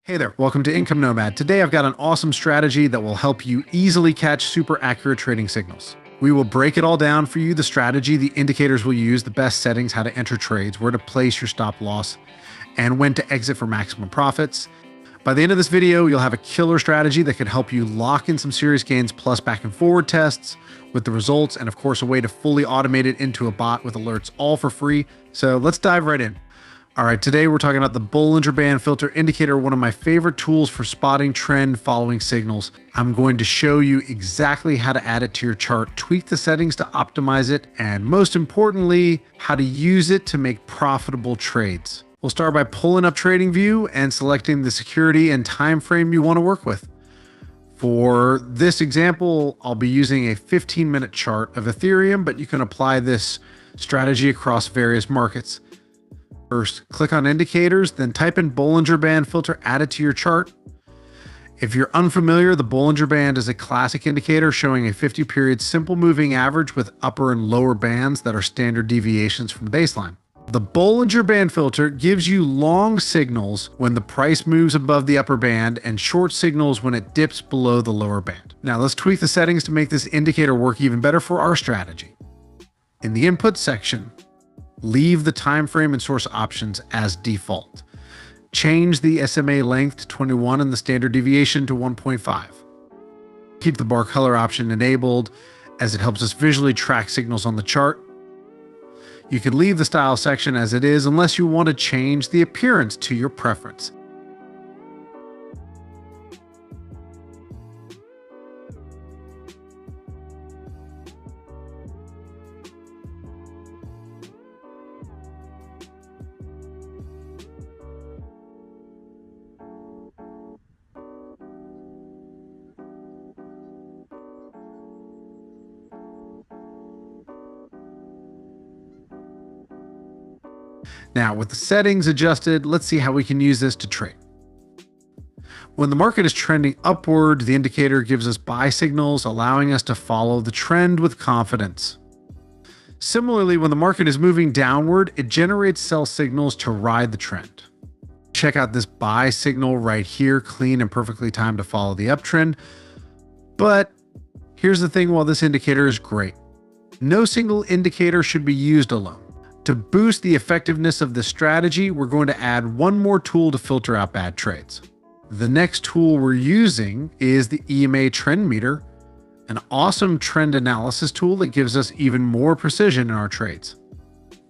Hey there, welcome to Income Nomad. Today I've got an awesome strategy that will help you easily catch super accurate trading signals. We will break it all down for you, the strategy, the indicators we'll use, the best settings, how to enter trades, where to place your stop loss, and when to exit for maximum profits. By the end of this video, you'll have a killer strategy that can help you lock in some serious gains plus back and forward tests with the results, and of course a way to fully automate it into a bot with alerts, all for free. So let's dive right in. All right, today we're talking about the Bollinger Band Filter Indicator, one of my favorite tools for spotting trend following signals. I'm going to show you exactly how to add it to your chart, tweak the settings to optimize it, and most importantly, how to use it to make profitable trades. We'll start by pulling up TradingView and selecting the security and time frame you want to work with. For this example, I'll be using a 15-minute chart of Ethereum, but you can apply this strategy across various markets. First, click on indicators, then type in Bollinger Band Filter, add it to your chart. If you're unfamiliar, the Bollinger Band is a classic indicator showing a 50-period simple moving average with upper and lower bands that are standard deviations from the baseline. The Bollinger Band Filter gives you long signals when the price moves above the upper band and short signals when it dips below the lower band. Now let's tweak the settings to make this indicator work even better for our strategy. In the input section, leave the time frame and source options as default. Change the SMA length to 21 and the standard deviation to 1.5. Keep the bar color option enabled as it helps us visually track signals on the chart. You can leave the style section as it is unless you want to change the appearance to your preference. Now, with the settings adjusted, let's see how we can use this to trade. When the market is trending upward, the indicator gives us buy signals, allowing us to follow the trend with confidence. Similarly, when the market is moving downward, it generates sell signals to ride the trend. Check out this buy signal right here, clean and perfectly timed to follow the uptrend. But here's the thing, while this indicator is great, no single indicator should be used alone. To boost the effectiveness of this strategy, we're going to add one more tool to filter out bad trades. The next tool we're using is the EMA Trend Meter, an awesome trend analysis tool that gives us even more precision in our trades.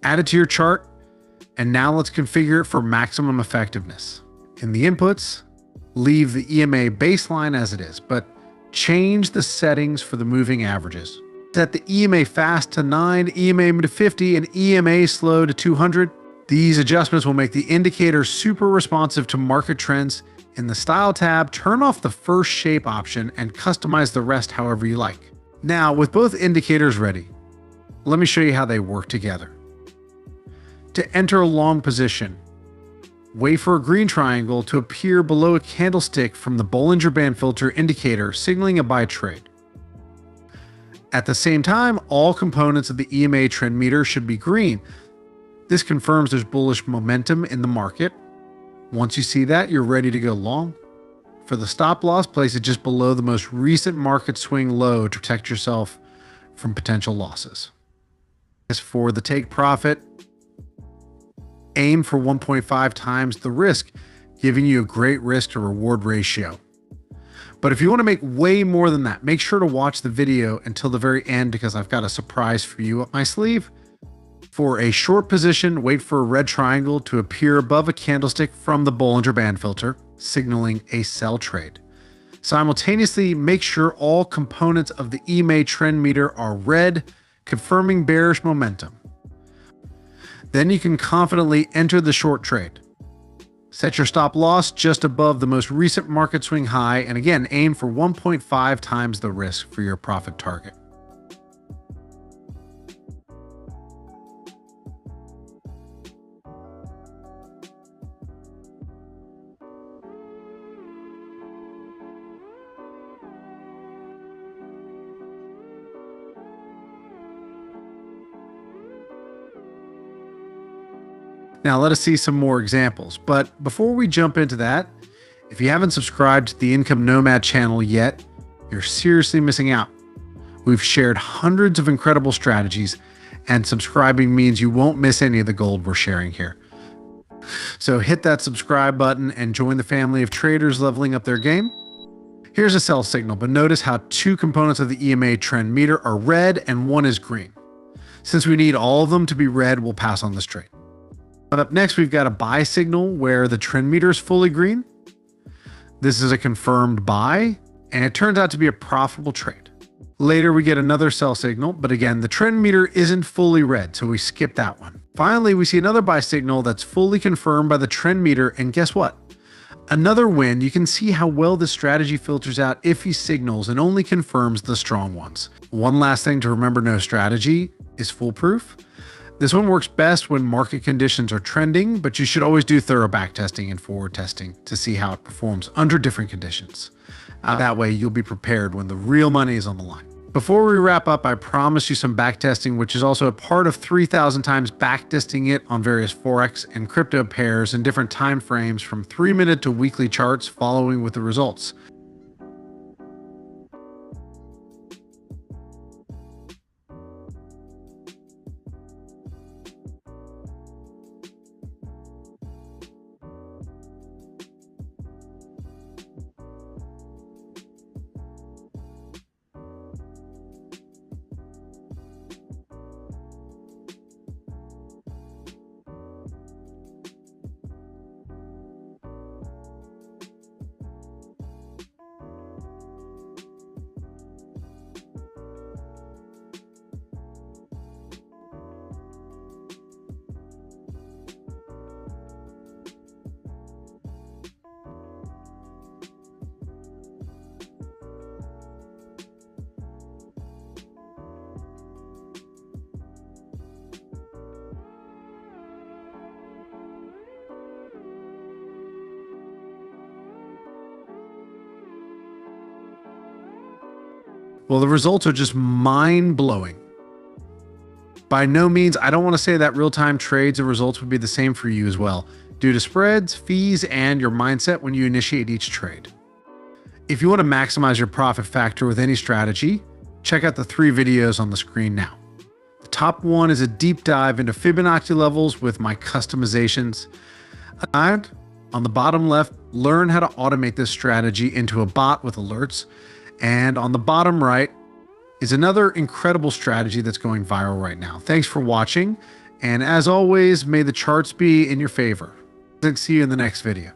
Add it to your chart, and now let's configure it for maximum effectiveness. In the inputs, leave the EMA baseline as it is, but change the settings for the moving averages. Set the EMA fast to 9, EMA to 50, and EMA slow to 200. These adjustments will make the indicator super responsive to market trends. In the Style tab, turn off the first shape option and customize the rest however you like. Now, with both indicators ready, let me show you how they work together. To enter a long position, wait for a green triangle to appear below a candlestick from the Bollinger Band Filter indicator, signaling a buy trade. At the same time, all components of the EMA trend meter should be green. This confirms there's bullish momentum in the market. Once you see that, you're ready to go long. For the stop loss, place it just below the most recent market swing low to protect yourself from potential losses. As for the take profit, aim for 1.5 times the risk, giving you a great risk to reward ratio. But if you want to make way more than that, make sure to watch the video until the very end because I've got a surprise for you up my sleeve. For a short position, wait for a red triangle to appear above a candlestick from the Bollinger Band Filter, signaling a sell trade. Simultaneously, make sure all components of the EMA trend meter are red, confirming bearish momentum. Then you can confidently enter the short trade. Set your stop loss just above the most recent market swing high, and again, aim for 1.5 times the risk for your profit target. Now let us see some more examples, but before we jump into that, If you haven't subscribed to the Income Nomad channel yet, you're seriously missing out. We've shared hundreds of incredible strategies, and subscribing means you won't miss any of the gold we're sharing here. So hit that subscribe button and join the family of traders leveling up their game. Here's a sell signal, but notice how two components of the EMA trend meter are red and one is green. Since we need all of them to be red, we'll pass on this trade. But up next, we've got a buy signal where the trend meter is fully green. This is a confirmed buy, and it turns out to be a profitable trade. Later, we get another sell signal, but again, the trend meter isn't fully red, so we skip that one. Finally, we see another buy signal that's fully confirmed by the trend meter, and guess what? Another win. You can see how well this strategy filters out iffy signals and only confirms the strong ones. One last thing to remember, no strategy is foolproof. This one works best when market conditions are trending, but you should always do thorough backtesting and forward testing to see how it performs under different conditions. That way you'll be prepared when the real money is on the line. Before we wrap up, I promise you some backtesting, which is also a part of 3,000 times backtesting it on various forex and crypto pairs in different time frames from 3-minute to weekly charts following with the results. Well, the results are just mind-blowing. By no means, I don't want to say that real-time trades and results would be the same for you as well, due to spreads, fees, and your mindset when you initiate each trade. If you want to maximize your profit factor with any strategy, check out the 3 videos on the screen now. The top one is a deep dive into Fibonacci levels with my customizations. And on the bottom left, learn how to automate this strategy into a bot with alerts. And on the bottom right is another incredible strategy that's going viral right now. Thanks for watching. And as always, may the charts be in your favor. See you in the next video.